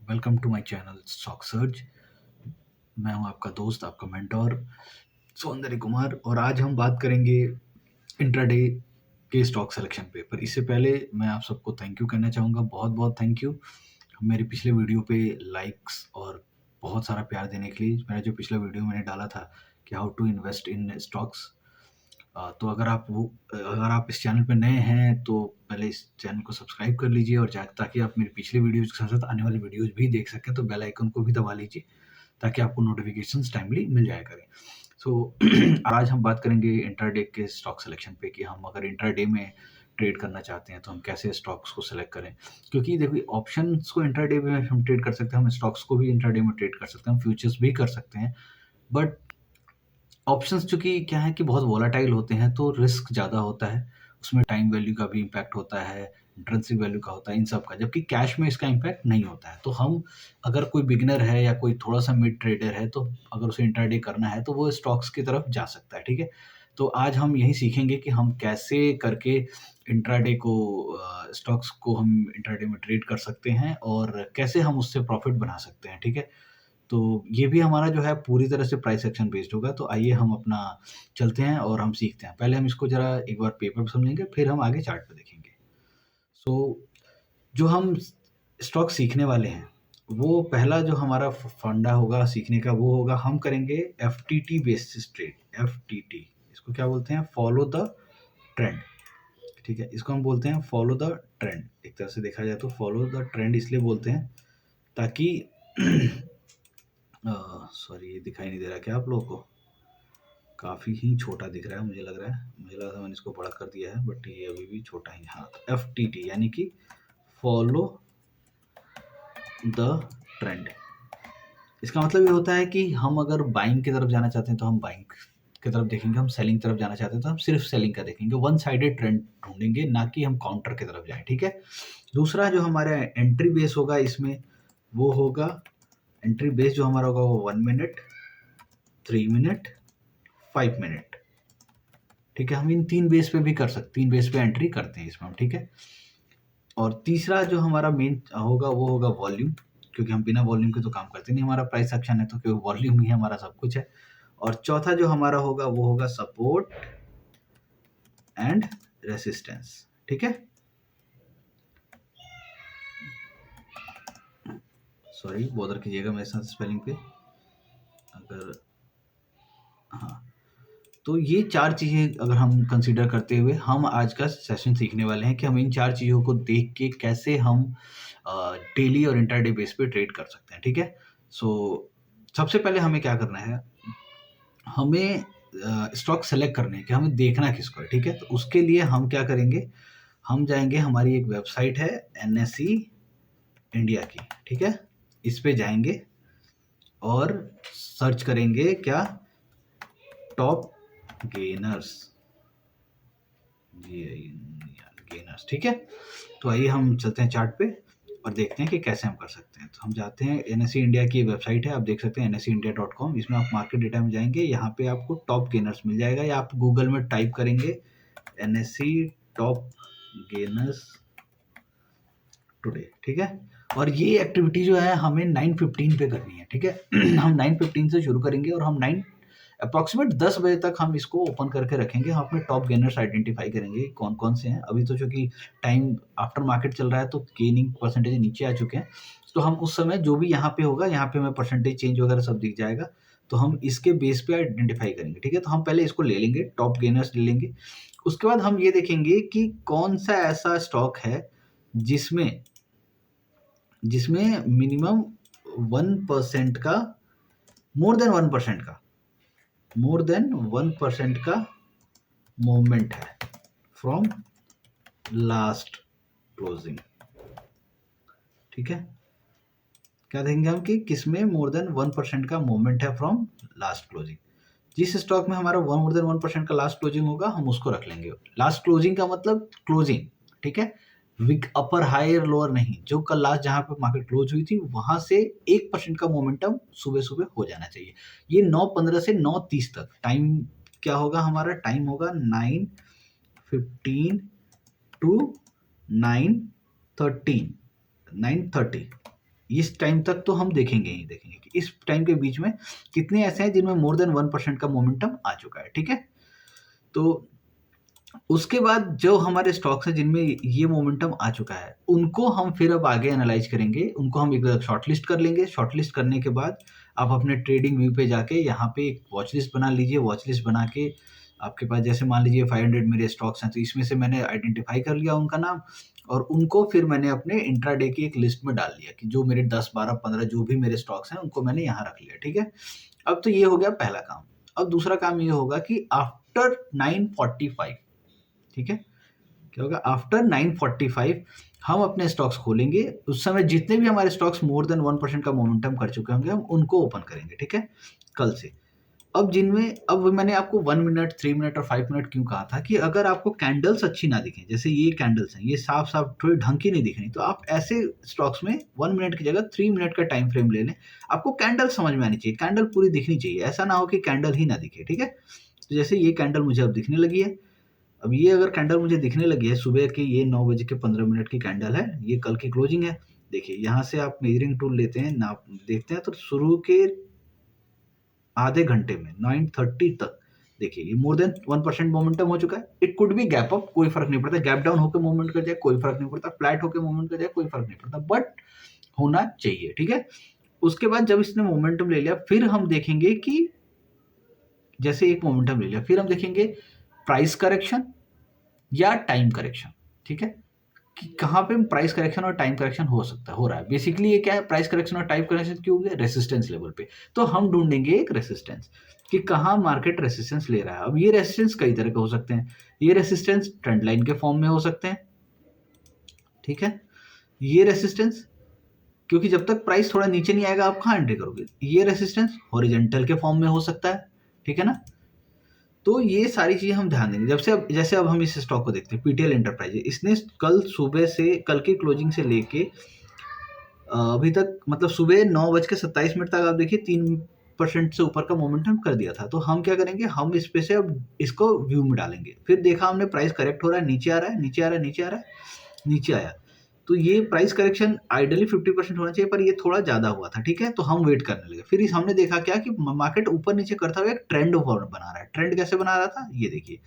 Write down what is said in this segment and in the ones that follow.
Welcome to my channel stock search. मैं हूं आपका दोस्त, आपका मेंटोर सौंदर्य कुमार, और आज हम बात करेंगे इंट्राडे के स्टॉक सिलेक्शन पे। पर इससे पहले मैं आप सबको थैंक यू कहना चाहूँगा, बहुत बहुत थैंक यू मेरे पिछले वीडियो पे लाइक्स और बहुत सारा प्यार देने के लिए। मेरा जो पिछला वीडियो मैंने डाला था कि how to invest in stocks, तो अगर आप इस चैनल पे नए हैं तो पहले इस चैनल को सब्सक्राइब कर लीजिए, और ताकि आप मेरे पिछले वीडियोज़ के साथ-साथ आने वाले वीडियोज़ भी देख सकें, तो बेल आइकन को भी दबा लीजिए ताकि आपको नोटिफ़िकेशंस टाइमली मिल जाया करें। सो आज हम बात करेंगे इंट्राडे के स्टॉक सिलेक्शन पे कि हम अगर इंट्राडे में ट्रेड करना चाहते हैं तो हम कैसे स्टॉक्स को सेलेक्ट करें। क्योंकि देखिए, ऑप्शंस को इंट्राडे में हम ट्रेड कर सकते हैं, हम स्टॉक्स को भी इंट्राडे में ट्रेड कर सकते हैं, हम फ्यूचर्स भी कर सकते हैं। बट ऑप्शंस चूँकि क्या है कि बहुत वोलेटाइल होते हैं, तो रिस्क ज़्यादा होता है, उसमें टाइम वैल्यू का भी इम्पैक्ट होता है, इंट्रिंसिक वैल्यू का होता है, इन सब का, जबकि कैश में इसका इम्पैक्ट नहीं होता है। तो हम, अगर कोई बिगिनर है या कोई थोड़ा-सा मिड ट्रेडर है, तो अगर उसे इंट्राडे करना है, तो वो स्टॉक्स की तरफ जा सकता है, ठीक है? तो आज हम यही सीखेंगे कि हम कैसे करके इंट्राडे को स्टॉक्स को हम इंट्राडे में ट्रेड कर सकते हैं और कैसे हम उससे प्रॉफ़िट बना सकते हैं, ठीक है? तो ये भी हमारा जो है पूरी तरह से प्राइस एक्शन बेस्ड होगा। तो आइए हम अपना चलते हैं और हम सीखते हैं। पहले हम इसको ज़रा एक बार पेपर पे समझेंगे, फिर हम आगे चार्ट पे देखेंगे। सो जो हम स्टॉक सीखने वाले हैं, वो पहला जो हमारा फंडा होगा सीखने का, वो होगा, हम करेंगे एफटीटी बेसिस ट्रेड। एफटीटी, इसको क्या बोलते हैं? फॉलो द ट्रेंड, ठीक है? इसको हम बोलते हैं फॉलो द ट्रेंड। एक तरह से देखा जाए तो फॉलो द ट्रेंड इसलिए बोलते हैं ताकि सॉरी, ये दिखाई नहीं दे रहा क्या आप लोगों को? काफ़ी ही छोटा दिख रहा है, मुझे लग रहा है। मुझे लगा था मैंने इसको बड़ा कर दिया है, बट ये अभी भी छोटा ही। हाँ, एफटीटी यानी कि फॉलो द ट्रेंड। इसका मतलब ये होता है कि हम अगर बाइंग की तरफ जाना चाहते हैं तो हम बाइंग की तरफ देखेंगे, हम सेलिंग तरफ जाना चाहते हैं तो हम सिर्फ सेलिंग का देखेंगे, वन साइडेड ट्रेंड ढूंढेंगे, ना कि हम काउंटर की तरफ जाएं, ठीक है? दूसरा जो हमारा एंट्री बेस होगा इसमें, वो होगा, एंट्री बेस जो हमारा होगा वो 1 मिनट, 3 मिनट, 5 मिनट, ठीक है? हम इन 3 बेस पे भी कर सकते, 3 बेस पे एंट्री करते हैं इसमें हम, ठीक है? और तीसरा जो हमारा मेन होगा वो होगा वॉल्यूम, क्योंकि हम बिना वॉल्यूम के तो काम करते नहीं, हमारा प्राइस एक्शन है तो, क्योंकि वॉल्यूम ही हमारा सब कुछ है। और चौथा जो हमारा होगा वो होगा सपोर्ट एंड रेसिस्टेंस, ठीक है? सॉरी, बॉदर कीजिएगा मेरे साथ स्पेलिंग पे अगर, हाँ। तो ये 4 चीज़ें अगर हम कंसीडर करते हुए हम आज का सेशन सीखने वाले हैं कि हम इन 4 चीज़ों को देख के कैसे हम डेली और इंट्राडे बेस पे ट्रेड कर सकते हैं, ठीक है? सो सबसे पहले हमें क्या करना है, हमें स्टॉक सेलेक्ट करने हैं कि हमें देखना किसको है, ठीक है? तो उसके लिए हम क्या करेंगे, हम जाएँगे, हमारी एक वेबसाइट है एनएसई इंडिया की, ठीक है? इस पे जाएँगे और सर्च करेंगे क्या, टॉप गेनर्स, गेनर्स, ठीक है? तो आइए हम चलते हैं चार्ट पे और देखते हैं कि कैसे हम कर सकते हैं। तो हम जाते हैं, एनएसई इंडिया की वेबसाइट है, आप देख सकते हैं nseindia.com। इसमें आप मार्केट डेटा में जाएंगे, यहाँ पे आपको टॉप गेनर्स मिल जाएगा, या आप गूगल में टाइप करेंगे एनएसई टॉप गेनर्स टुडे, ठीक है? और ये एक्टिविटी जो है हमें 9:15 पे करनी है, ठीक है? हम 9:15 से शुरू करेंगे और हम 9 अप्रॉक्सीमेट 10 बजे तक हम इसको ओपन करके रखेंगे। हम अपने टॉप गेनर्स आइडेंटिफाई करेंगे कौन-कौन से हैं। अभी तो चूँकि टाइम आफ्टर मार्केट चल रहा है तो गेनिंग परसेंटेज नीचे आ चुके हैं। तो हम उस समय जो भी यहाँ पे होगा, यहाँ पे हमें परसेंटेज चेंज वगैरह सब दिख जाएगा। तो हम इसके बेस पे आइडेंटिफाई करेंगे, ठीक है? तो हम पहले इसको ले लेंगे, टॉप गेनर्स ले लेंगे। उसके बाद हम ये देखेंगे कि कौन-सा ऐसा स्टॉक है जिसमें जिसमें मिनिमम 1% का, मोर देन 1% का, मोर देन 1% का मूवमेंट है फ्रॉम लास्ट क्लोजिंग, ठीक है? क्या देखेंगे हम कि किसमें मोर देन 1% का मूवमेंट है फ्रॉम लास्ट क्लोजिंग। जिस स्टॉक में हमारा मोर देन 1% का लास्ट क्लोजिंग होगा हम उसको रख लेंगे। लास्ट क्लोजिंग का मतलब क्लोजिंग, ठीक है? विक अपर हायर लोअर नहीं, जो कल लास्ट जहां पे मार्केट क्लोज हुई थी वहां से 1% का मोमेंटम सुबह सुबह हो जाना चाहिए। ये 9:15 से 9:30 तक टाइम क्या होगा, हमारा टाइम होगा 9:15 टू 9:13, 9:30, इस टाइम तक तो हम देखेंगे ही देखेंगे कि इस टाइम के बीच में कितने ऐसे हैं जिनमें मोर देन 1% का मोमेंटम आ चुका है, ठीक है। तो उसके बाद जो हमारे स्टॉक्स हैं जिनमें ये मोमेंटम आ चुका है, उनको हम फिर अब आगे एनालाइज करेंगे, उनको हम एक शॉर्टलिस्ट कर लेंगे। शॉर्टलिस्ट करने के बाद आप अपने ट्रेडिंग व्यू पे जाके यहाँ पे एक वॉच लिस्ट बना लीजिए। वॉच लिस्ट बना के आपके पास जैसे मान लीजिए 500 मेरे स्टॉक्स हैं, तो इसमें से मैंने आइडेंटिफाई कर लिया उनका नाम, और उनको फिर मैंने अपने इंट्राडे की एक लिस्ट में डाल दिया कि जो मेरे 10, 12, 15 जो भी मेरे स्टॉक्स हैं उनको मैंने यहाँ रख लिया, ठीक है। अब तो ये हो गया पहला काम। अब दूसरा काम ये होगा कि आफ्टर 9:45, ठीक है, क्या होगा आफ्टर 9:45 हम अपने स्टॉक्स खोलेंगे। उस समय जितने भी हमारे स्टॉक्स मोर देन 1% का मोमेंटम कर चुके होंगे हम उनको ओपन करेंगे, ठीक है, कल से। अब जिनमें अब मैंने आपको 1 मिनट, 3 मिनट और 5 मिनट क्यों कहा था कि अगर आपको कैंडल्स अच्छी ना दिखें, जैसे ये कैंडल्स हैं, ये साफ-साफ थोड़ी ढंग की नहीं दिख रही, तो आप ऐसे स्टॉक्स में 1 मिनट की जगह 3 मिनट का टाइम फ्रेम ले लें। आपको कैंडल समझ में आनी चाहिए, कैंडल पूरी दिखनी चाहिए, ऐसा ना हो कि कैंडल ही ना दिखे, ठीक है। तो जैसे ये कैंडल मुझे अब दिखने लगी है, अब ये अगर कैंडल मुझे दिखने लगी है सुबह की, ये 9:15 की कैंडल है, ये कल की क्लोजिंग है। देखिए यहाँ से आप मेजरिंग टूल लेते हैं, नाप देखते हैं, तो शुरू के आधे घंटे में 9:30 तक देखिए ये मोर देन 1% मोमेंटम हो चुका है। It could be gap up, कोई फर्क नहीं पड़ता, गैप डाउन होकर मूवमेंट कर जाए कोई फर्क नहीं पड़ता, फ्लैट होकर मूवमेंट कर जाए कोई फर्क नहीं पड़ता, बट होना चाहिए, ठीक है। उसके बाद जब इसने मोमेंटम ले लिया, फिर हम देखेंगे कि जैसे एक मोमेंटम ले लिया, फिर हम देखेंगे प्राइस करेक्शन या टाइम करेक्शन, ठीक है, कि कहाँ पे प्राइस करेक्शन और टाइम करेक्शन हो सकता है, हो रहा है। बेसिकली ये क्या है, प्राइस करेक्शन और टाइम करेक्शन क्यों हो गया, रेसिस्टेंस लेवल पे। तो हम ढूंढेंगे एक रेसिस्टेंस कि कहाँ मार्केट रेसिस्टेंस ले रहा है। अब ये रेसिस्टेंस कई तरह के हो सकते हैं। ये रेसिस्टेंस ट्रेंड लाइन के फॉर्म में हो सकते हैं, ठीक है। ये रेसिस्टेंस, क्योंकि जब तक प्राइस थोड़ा नीचे नहीं आएगा आप कहाँ एंट्री करोगे। ये रेसिस्टेंस हॉरिजॉन्टल के फॉर्म में हो सकता है, ठीक है ना। तो ये सारी चीज़ें हम ध्यान देंगे। जब से अब जैसे अब हम इस स्टॉक को देखते हैं, पीटीएल एंटरप्राइजेज, इसने कल सुबह से, कल की क्लोजिंग से लेके अभी तक, मतलब सुबह 9:27 तक आप देखिए 3% से ऊपर का मोमेंटम कर दिया था। तो हम क्या करेंगे, हम इस पे से अब इसको व्यू में डालेंगे। फिर देखा हमने प्राइस करेक्ट हो रहा है, नीचे आ रहा है, नीचे आ रहा है, नीचे आ रहा है, नीचे आया। तो ये प्राइस करेक्शन आइडियली 50% होना चाहिए, पर ये थोड़ा ज़्यादा हुआ था, ठीक है। तो हम वेट करने लगे। फिर हमने देखा क्या कि मार्केट ऊपर नीचे करता हुआ एक ट्रेंड बना रहा है। ट्रेंड कैसे बना रहा था, ये देखिए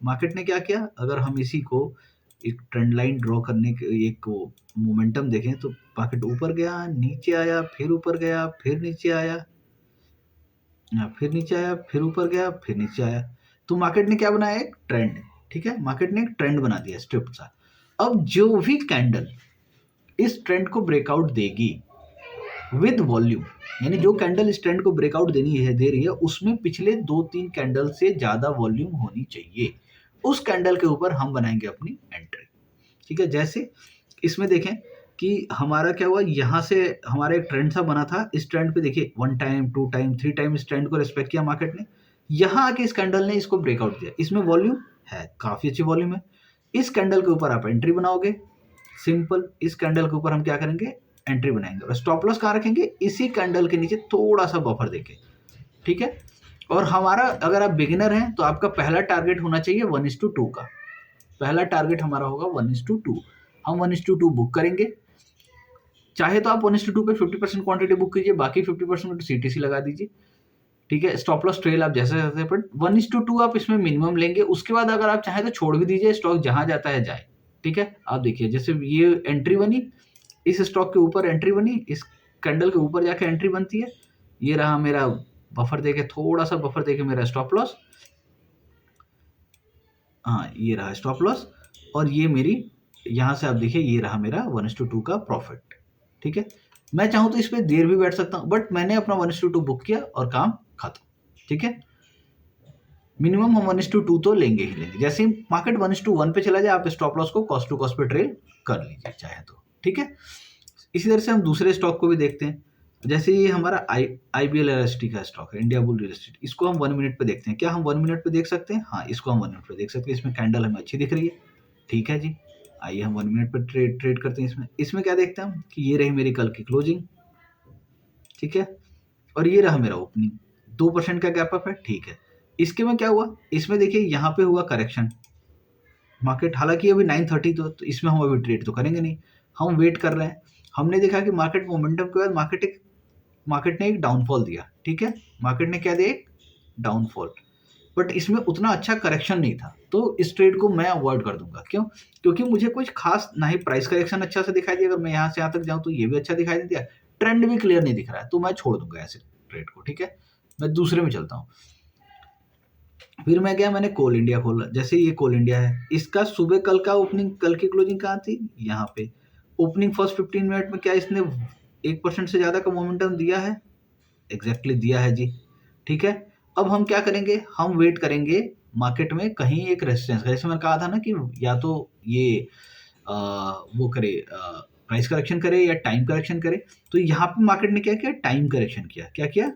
मार्केट ने क्या किया। अगर हम इसी को एक ट्रेंड लाइन ड्रॉ करने के एक मोमेंटम देखें, तो मार्केट ऊपर गया, नीचे आया, फिर ऊपर गया, फिर नीचे आया, फिर नीचे आया, फिर ऊपर गया, फिर नीचे आया। तो मार्केट ने क्या बनाया, एक ट्रेंड, ठीक है। मार्केट ने एक ट्रेंड बना दिया स्ट्रिप्ट सा। अब जो भी कैंडल इस ट्रेंड को ब्रेकआउट देगी विद वॉल्यूम, यानी जो कैंडल इस ट्रेंड को ब्रेकआउट दे रही है उसमें पिछले 2-3 कैंडल से ज्यादा वॉल्यूम होनी चाहिए। उस कैंडल के ऊपर हम बनाएंगे अपनी एंट्री, ठीक है। जैसे इसमें देखें कि हमारा क्या हुआ, यहाँ से हमारा एक ट्रेंड सा बना था। इस ट्रेंड पे देखिए 1 टाइम, 2 टाइम, 3 टाइम इस ट्रेंड को रिस्पेक्ट किया मार्केट ने। यहाँ आके इस कैंडल ने इसको ब्रेकआउट दिया, इसमें वॉल्यूम है, काफी अच्छी वॉल्यूम है। इस कैंडल के ऊपर आप एंट्री बनाओगे, सिंपल। इस कैंडल के ऊपर हम क्या करेंगे, एंट्री बनाएंगे, और स्टॉप लॉस कहाँ रखेंगे, इसी कैंडल के नीचे थोड़ा सा बफर देके, ठीक है। और हमारा, अगर आप बिगिनर हैं तो आपका पहला टारगेट होना चाहिए 1:2 का। पहला टारगेट हमारा होगा 1:2। हम 1:2 बुक करेंगे। चाहे तो आप 1:2 पे 50% क्वांटिटी बुक कीजिए, बाकी 50% सीटीसी लगा दीजिए, ठीक है। स्टॉप लॉस ट्रेल आप जैसे जैसे, बट 1:2 आप इसमें मिनिमम लेंगे। उसके बाद अगर आप चाहें तो छोड़ भी दीजिए, स्टॉक जहां जाता है जाए, ठीक है। आप देखिए जैसे ये एंट्री बनी, इस स्टॉक के ऊपर एंट्री बनी, इस कैंडल के ऊपर जाके एंट्री बनती है। ये रहा मेरा बफर देके, थोड़ा सा बफर देके मेरा स्टॉप लॉस, हाँ ये रहा स्टॉप लॉस। और ये मेरी, यहाँ से आप देखिए ये रहा मेरा 1:2 का प्रॉफिट, ठीक है। मैं चाहूँ तो इस पे देर भी बैठ सकता हूँ, बट मैंने अपना 1:2 बुक किया और काम खत्म, ठीक है। मिनिमम हम 1:2 तो लेंगे ही लेंगे। जैसे ही मार्केट 1:1 पे चला जाए, आप स्टॉप लॉस को कॉस्ट टू कॉस्ट पे ट्रेल कर लीजिए चाहे तो, ठीक है। इसी तरह से हम दूसरे स्टॉक को भी देखते हैं। जैसे ये हमारा IBLRST का स्टॉक है, इंडिया बुल रियल एस्टेट। इसको हम 1 मिनट पे देखते हैं। क्या हम 1 मिनट पे देख सकते हैं, हाँ इसको हम 1 मिनट पे देख सकते हैं। इसमें कैंडल हमें अच्छी दिख रही है, ठीक है जी। आइए हम 1 मिनट पे ट्रेड करते हैं। इसमें क्या देखते हैं हम कि ये रही मेरी कल की क्लोजिंग, ठीक है, और ये रहा मेरा ओपनिंग, 2% का गैप अप है, ठीक है। इसके में क्या हुआ, इसमें देखिए यहाँ पे हुआ करेक्शन। मार्केट हालांकि अभी 9:30 तो इसमें हम अभी ट्रेड तो करेंगे नहीं, हम वेट कर रहे हैं। हमने देखा कि मार्केट मोमेंटम के बाद मार्केट ने एक डाउनफॉल दिया, ठीक है? मार्केट ने क्या दिया? एक डाउनफॉल। बट इसमें उतना अच्छा करेक्शन नहीं था, तो इस ट्रेड को मैं अवॉइड कर दूंगा। क्यों? क्योंकि मुझे कुछ खास ना ही प्राइस करेक्शन अच्छा से दिखाई दिया, अगर मैं यहाँ से यहाँ तक जाऊँ तो ये भी अच्छा दिखाई नहीं दिया, ट्रेंड भी क्लियर नहीं दिख रहा है, तो मैं छोड़ दूंगा ऐसे ट्रेड को, ठीक है? मैं दूसरे में चलता हूँ। फिर मैं गया, मैंने कोल इंडिया खोला। जैसे ये कोल इंडिया है, इसका सुबह कल का ओपनिंग, कल की क्लोजिंग कहाँ थी? यहाँ पे। ओपनिंग फर्स्ट 15 मिनट में क्या इसने 1% से ज़्यादा का मोमेंटम दिया है? एग्जैक्टली दिया है जी, ठीक है? अब हम क्या करेंगे? हम वेट करेंगे मार्केट में कहीं एक रेजिस्टेंस, जैसे मैंने कहा था ना कि या तो ये वो करे, प्राइस करेक्शन करे या टाइम करेक्शन करे। तो यहाँ पे मार्केट ने क्या किया? टाइम करेक्शन किया। क्या किया?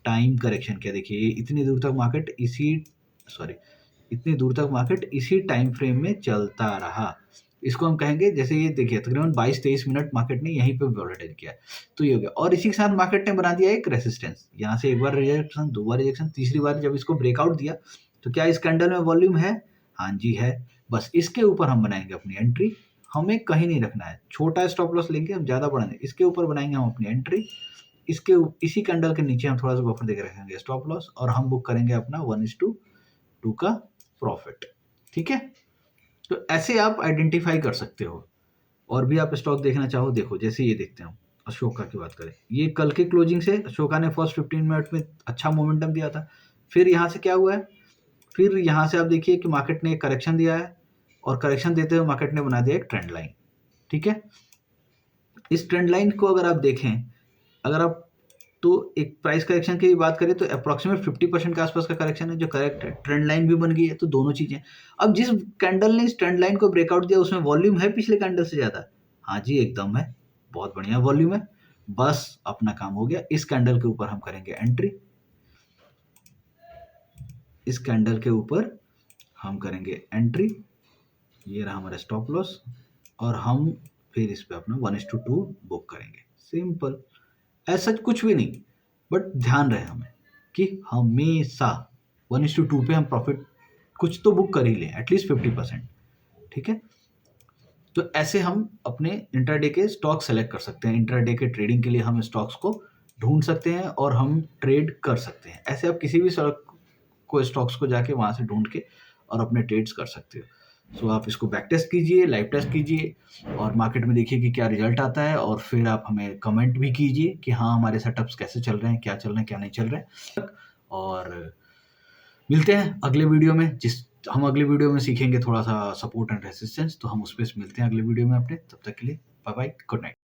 टाइम करेक्शन किया। देखिए इतनी दूर तक मार्केट इसी टाइम फ्रेम में चलता रहा। इसको हम कहेंगे, जैसे ये देखिए तकरीबन 22-23 मिनट मार्केट ने यहीं पे वॉलेटाइल किया, तो ये हो गया। और इसी के साथ मार्केट ने बना दिया एक रेसिस्टेंस, यहाँ से एक बार रिजेक्शन, दो बार रिजेक्शन, तीसरी बार जब इसको ब्रेकआउट दिया, तो क्या इस कैंडल में वॉल्यूम है? हाँ जी है। बस इसके ऊपर हम बनाएंगे अपनी एंट्री। हमें कहीं नहीं रखना है, छोटा स्टॉप लॉस लेंगे, हम ज़्यादा बढ़ाएंगे, इसके ऊपर बनाएंगे हम अपनी एंट्री। इसी कैंडल के नीचे हम थोड़ा सा बफर देकर रखेंगे स्टॉप लॉस, और हम बुक करेंगे अपना 1:2 का प्रॉफिट, ठीक है? तो ऐसे आप आइडेंटिफाई कर सकते हो। और भी आप स्टॉक देखना चाहो, देखो जैसे ये देखते हैं हम, अशोका की बात करें, ये कल के क्लोजिंग से अशोका ने फर्स्ट 15 मिनट में अच्छा मोमेंटम दिया था। फिर यहाँ से क्या हुआ है? फिर यहाँ से आप देखिए कि मार्केट ने एक करेक्शन दिया है, और करेक्शन देते हुए मार्केट ने बना दिया एक ट्रेंड लाइन, ठीक है? इस ट्रेंड लाइन को अगर आप देखें, अगर आप तो एक प्राइस करेक्शन की बात करें तो अप्रॉक्सीमेट 50% के आसपास का करेक्शन है, जो करेक्ट है। ट्रेंड लाइन भी बन गई है, तो दोनों चीजें। अब जिस कैंडल ने इस ट्रेंड लाइन को ब्रेकआउट दिया, उसमें वॉल्यूम है पिछले कैंडल से ज्यादा? हाँ जी, एकदम है, बहुत बढ़िया वॉल्यूम है। बस अपना काम हो गया। इस कैंडल के ऊपर हम करेंगे एंट्री, इस कैंडल के ऊपर हम करेंगे एंट्री, ये रहा हमारा स्टॉप लॉस, और हम फिर इस पे अपना 1:2 बुक करेंगे। सिंपल, ऐसा कुछ भी नहीं, बट ध्यान रहे हमें कि हमेशा 1:2 पे हम प्रॉफिट कुछ तो बुक कर ही लें, एटलीस्ट 50%, ठीक है? तो ऐसे हम अपने इंट्राडे के स्टॉक सेलेक्ट कर सकते हैं। इंट्राडे के ट्रेडिंग के लिए हम स्टॉक्स को ढूंढ सकते हैं और हम ट्रेड कर सकते हैं। ऐसे आप किसी भी स्टॉक्स को जाके वहां से ढूंढ के और अपने ट्रेड्स कर सकते हो। सो आप इसको बैक टेस्ट कीजिए, लाइव टेस्ट कीजिए, और मार्केट में देखिए कि क्या रिजल्ट आता है, और फिर आप हमें कमेंट भी कीजिए कि हाँ हमारे सेटअप्स कैसे चल रहे हैं, क्या चल रहे हैं, क्या नहीं चल रहे हैं। और मिलते हैं अगले वीडियो में, हम अगले वीडियो में सीखेंगे थोड़ा सा सपोर्ट एंड रेसिस्टेंस, तो हम उस पर मिलते हैं अगले वीडियो में अपने। तब तक के लिए बाय बाय, गुड नाइट।